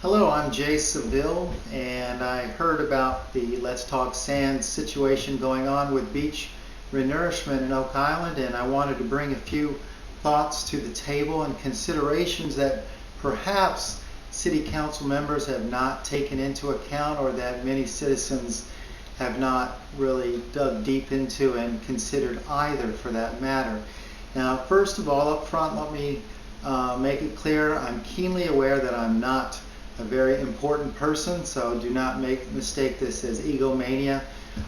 Hello, I'm Jay Seville, and I heard about the Let's Talk Sand situation going on with beach renourishment in Oak Island, and I wanted to bring a few thoughts to the table and considerations that perhaps City Council members have not taken into account, or that many citizens have not really dug deep into and considered either, for that matter. Now, first of all, up front, let me make it clear I'm keenly aware that I'm not a very important person, so do not mistake this as egomania.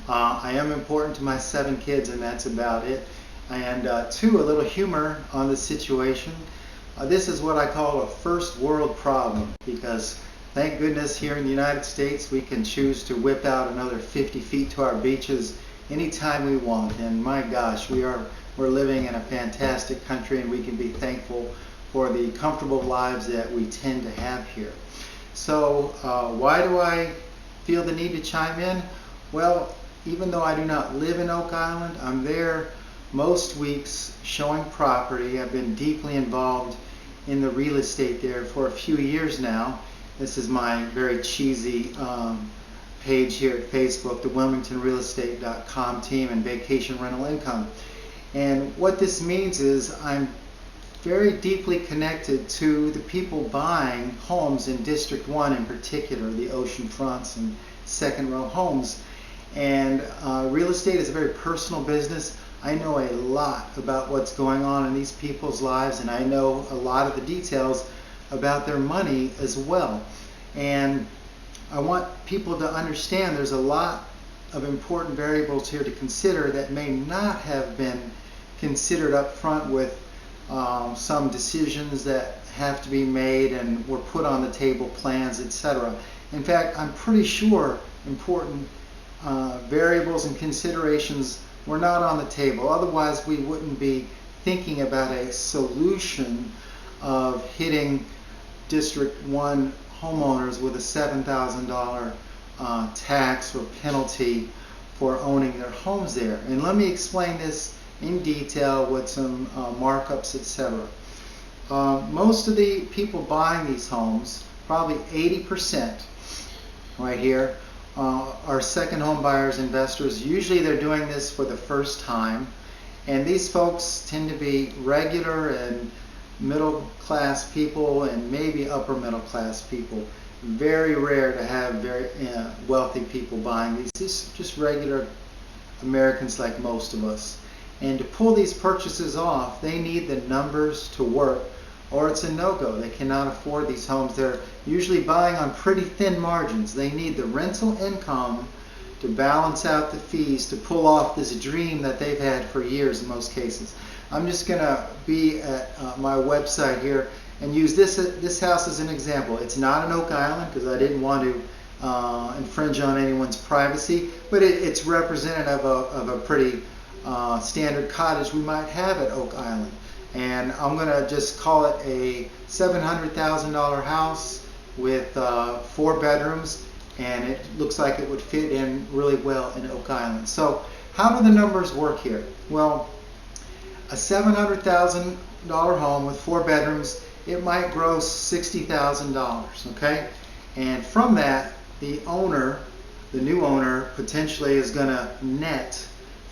I am important to my 7 kids, and that's about it. And two, a little humor on the situation. This is what I call a first world problem, because thank goodness here in the United States we can choose to whip out another 50 feet to our beaches anytime we want. And my gosh, we're living in a fantastic country, and we can be thankful for the comfortable lives that we tend to have here. So why do I feel the need to chime in? Well, even though I do not live in Oak Island, I'm there most weeks showing property. I've been deeply involved in the real estate there for a few years now. This is my very cheesy page here at Facebook, the WilmingtonRealEstate.com team and Vacation Rental Income. And what this means is I'm very deeply connected to the people buying homes in District 1 in particular, the oceanfronts and second row homes. And real estate is a very personal business. I know a lot about what's going on in these people's lives, and I know a lot of the details about their money as well. And I want people to understand there's a lot of important variables here to consider that may not have been considered up front with some decisions that have to be made and were put on the table, plans, etc. In fact, I'm pretty sure important variables and considerations were not on the table. Otherwise, we wouldn't be thinking about a solution of hitting District 1 homeowners with a $7,000 tax or penalty for owning their homes there. And let me explain this in detail with some markups, etc. Most of the people buying these homes, probably 80% right here, are second home buyers, investors. Usually they're doing this for the first time, and these folks tend to be regular and middle class people and maybe upper middle class people. Very rare to have very wealthy people buying these, just regular Americans like most of us. And to pull these purchases off, they need the numbers to work, or it's a no-go. They cannot afford these homes. They're usually buying on pretty thin margins. They need the rental income to balance out the fees to pull off this dream that they've had for years in most cases. I'm just going to be at my website here and use this house as an example. It's not an Oak Island because I didn't want to infringe on anyone's privacy, but it's representative of a pretty standard cottage we might have at Oak Island. And I'm going to just call it a $700,000 house with 4 bedrooms, and it looks like it would fit in really well in Oak Island. So how do the numbers work here? Well, a $700,000 home with 4 bedrooms, it might gross $60,000, okay? And from that, the owner, the new owner, potentially is going to net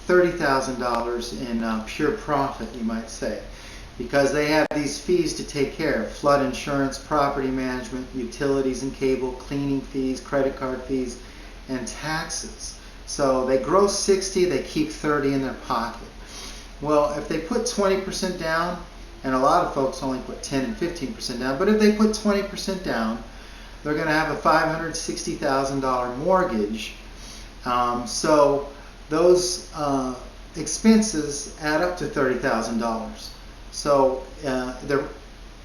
$30,000 in pure profit, you might say, because they have these fees to take care of: flood insurance, property management, utilities and cable, cleaning fees, credit card fees, and taxes. So they gross 60, they keep 30 in their pocket. Well, if they put 20% down, and a lot of folks only put 10 and 15% down, but if they put 20% down, they're going to have a $560,000 mortgage. So those expenses add up to $30,000. So they're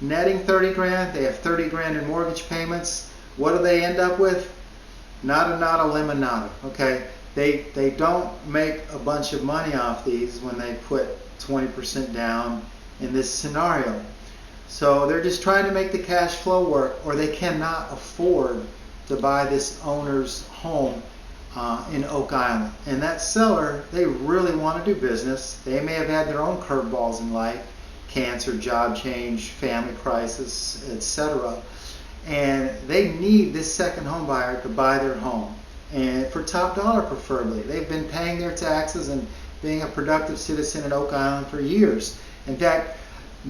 netting 30 grand. They have 30 grand in mortgage payments. What do they end up with? Nada, nada, limonada. Okay, they don't make a bunch of money off these when they put 20% down in this scenario. So they're just trying to make the cash flow work, or they cannot afford to buy this owner's home in Oak Island. And that seller, they really want to do business. They may have had their own curveballs in life, cancer, job change, family crisis, etc. and they need this second home buyer to buy their home, and for top dollar preferably. They've been paying their taxes and being a productive citizen in Oak Island for years. In fact,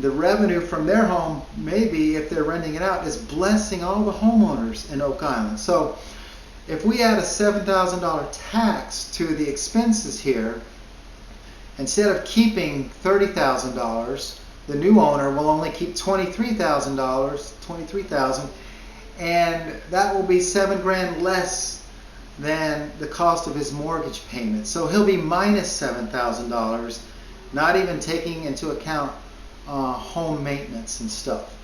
the revenue from their home, maybe if they're renting it out, is blessing all the homeowners in Oak Island. So if we add a $7,000 tax to the expenses here, instead of keeping $30,000, the new owner will only keep $23,000, and that will be $7,000 less than the cost of his mortgage payment. So he'll be minus $7,000, not even taking into account home maintenance and stuff.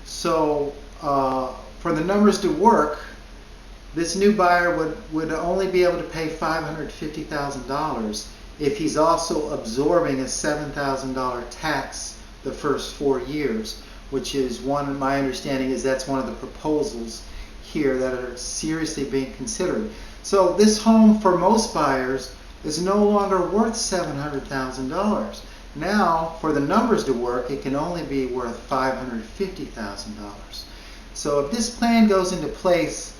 So for the numbers to work, this new buyer would only be able to pay $550,000 if he's also absorbing a $7,000 tax the first 4 years, which is my understanding is that's one of the proposals here that are seriously being considered. So this home for most buyers is no longer worth $700,000. Now, for the numbers to work, it can only be worth $550,000. So if this plan goes into place,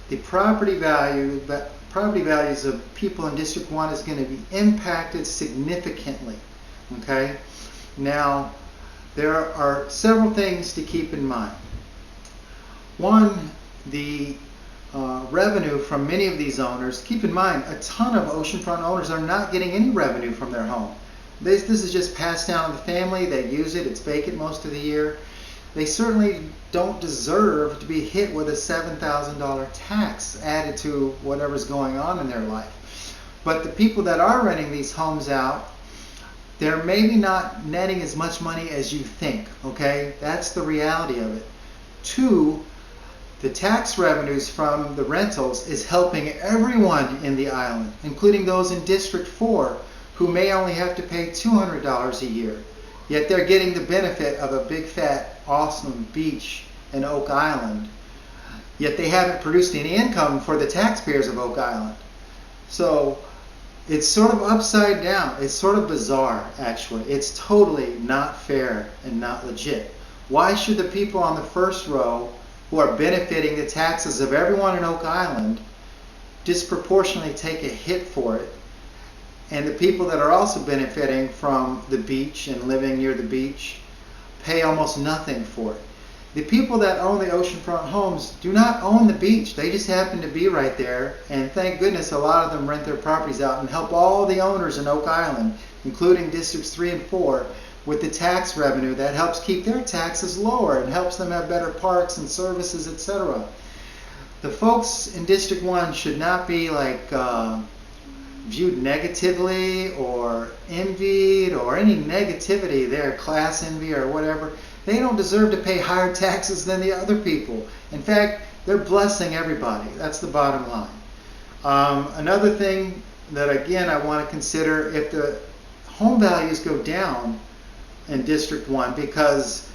the property values of people in District 1 is going to be impacted significantly. Okay? Now, there are several things to keep in mind. One, the revenue from many of these owners. Keep in mind, a ton of oceanfront owners are not getting any revenue from their home. This is just passed down to the family. They use it. It's vacant most of the year. They certainly don't deserve to be hit with a $7,000 tax added to whatever's going on in their life. But the people that are renting these homes out, they're maybe not netting as much money as you think, okay? That's the reality of it. Two, the tax revenues from the rentals is helping everyone in the island, including those in District 4, who may only have to pay $200 a year. Yet they're getting the benefit of a big, fat, awesome beach in Oak Island. Yet they haven't produced any income for the taxpayers of Oak Island. So it's sort of upside down. It's sort of bizarre, actually. It's totally not fair and not legit. Why should the people on the first row who are benefiting the taxes of everyone in Oak Island disproportionately take a hit for it, and the people that are also benefiting from the beach and living near the beach pay almost nothing for it? The people that own the oceanfront homes do not own the beach. They just happen to be right there, and thank goodness a lot of them rent their properties out and help all the owners in Oak Island, including Districts 3 and 4, with the tax revenue that helps keep their taxes lower and helps them have better parks and services, etc. The folks in District 1 should not be viewed negatively or envied or any negativity there, class envy or whatever. They don't deserve to pay higher taxes than the other people. In fact, they're blessing everybody. That's the bottom line. Another thing that, again, I want to consider, if the home values go down in District 1 because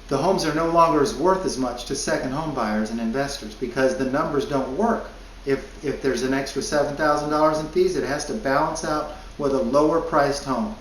the homes are no longer worth as much to second home buyers and investors because the numbers don't work. If there's an extra $7,000 in fees, it has to balance out with a lower priced home.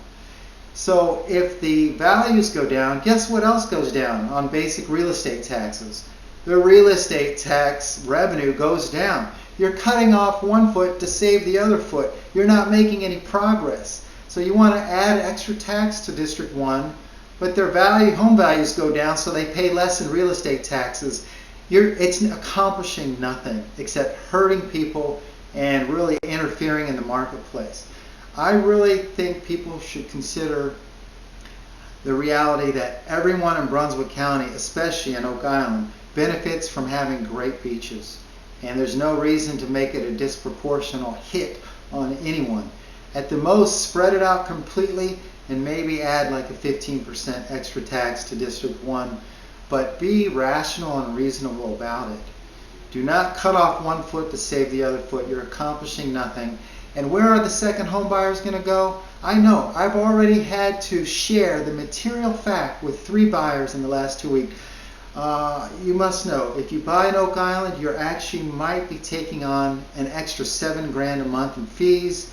So if the values go down, guess what else goes down on basic real estate taxes? The real estate tax revenue goes down. You're cutting off one foot to save the other foot. You're not making any progress. So you want to add extra tax to District 1, but their home values go down, so they pay less in real estate taxes. It's accomplishing nothing except hurting people and really interfering in the marketplace. I really think people should consider the reality that everyone in Brunswick County, especially in Oak Island, benefits from having great beaches. And there's no reason to make it a disproportional hit on anyone. At the most, spread it out completely and maybe add like a 15% extra tax to District 1. But be rational and reasonable about it. Do not cut off one foot to save the other foot. You're accomplishing nothing. And where are the second home buyers going to go? I know. I've already had to share the material fact with 3 buyers in the last 2 weeks. You must know, if you buy in Oak Island, you actually might be taking on an extra $7,000 a month in fees.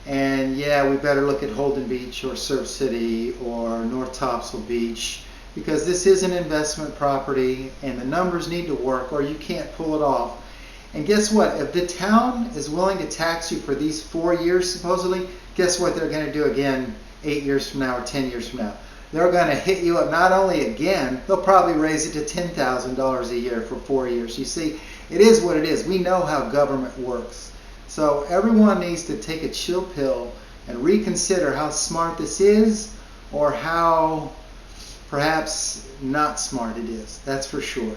And yeah, we better look at Holden Beach or Surf City or North Topsail Beach because this is an investment property and the numbers need to work or you can't pull it off. And guess what? If the town is willing to tax you for these 4 years supposedly, guess what they're going to do again 8 years from now or 10 years from now? They're going to hit you up not only again, they'll probably raise it to $10,000 a year for 4 years. You see, it is what it is. We know how government works. So everyone needs to take a chill pill and reconsider how smart this is or how perhaps not smart it is. That's for sure.